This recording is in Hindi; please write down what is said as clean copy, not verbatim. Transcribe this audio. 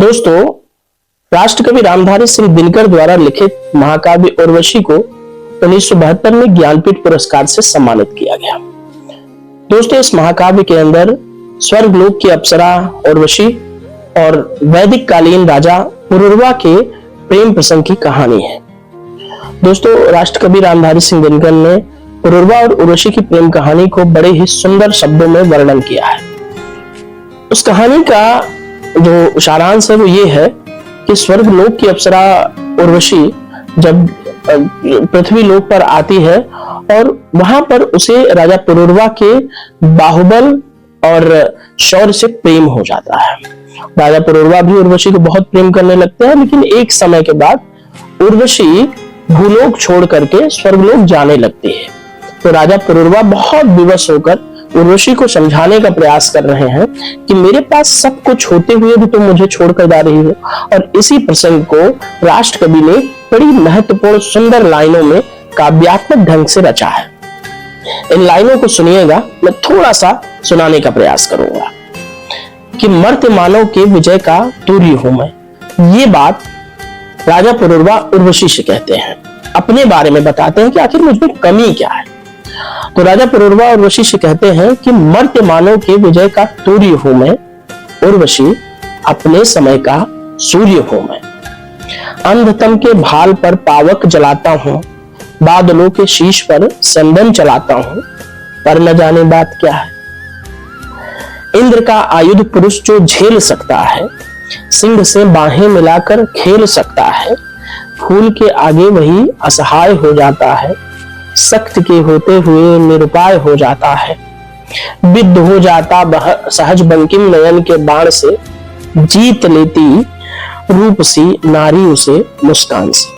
दोस्तों, राष्ट्रकवि रामधारी सिंह दिनकर द्वारा लिखित महाकाव्य उर्वशी को 1972 में ज्ञानपीठ पुरस्कार से सम्मानित किया गया। दोस्तों, इस महाकाव्य के अंदर स्वर्गलोक की अप्सरा उर्वशी और वैदिक कालीन राजा पुरुरवा के प्रेम प्रसंग की कहानी है। दोस्तों, राष्ट्रकवि रामधारी सिंह दिनकर ने पुरुरवा और उर्वशी की प्रेम कहानी को बड़े ही सुंदर शब्दों में वर्णन किया है। उस कहानी का जो सारांश है वो ये है कि स्वर्गलोक की अप्सरा उर्वशी जब पृथ्वी लोक पर आती है और वहां पर उसे राजा पुरुरवा के बाहुबल और शौर्य से प्रेम हो जाता है। राजा पुरुरवा भी उर्वशी को बहुत प्रेम करने लगते हैं, लेकिन एक समय के बाद उर्वशी भूलोक छोड़ करके स्वर्गलोक जाने लगती है। तो राजा पुरुरवा बहुत विवश होकर उर्वशी को समझाने का प्रयास कर रहे हैं कि मेरे पास सब कुछ होते हुए भी तुम मुझे छोड़कर जा रही हो। और इसी प्रसंग को राष्ट्रकवि ने बड़ी महत्वपूर्ण सुंदर लाइनों में काव्यात्मक ढंग से रचा है। इन लाइनों को सुनिएगा, मैं थोड़ा सा सुनाने का प्रयास करूंगा कि मर्त्य मानव के विजय का तुर्य हूं मैं। ये बात राजा पुरुरवा उर्वशी से कहते हैं, अपने बारे में बताते हैं कि आखिर मुझ में कमी क्या है। तो राजा पुरुरवा उर्वशी से कहते हैं कि मर्त्य मानव के विजय का तुर्य हूं मैं, उर्वशी अपने समय का सूर्य हूं मैं। अंधतम के भाल पर पावक जलाता हूं, बादलों के शीश पर संदन चलाता हूं, पर न जाने बात क्या है। इंद्र का आयुध पुरुष जो झेल सकता है, सिंह से बाहें मिलाकर खेल सकता है। फूल के आगे वही असहाय हो जाता है, सख्त के होते हुए निरुपाय हो जाता है। विद्ध हो जाता सहज बंकिम नयन के बाण से, जीत लेती रूप सी नारी उसे मुस्कान से।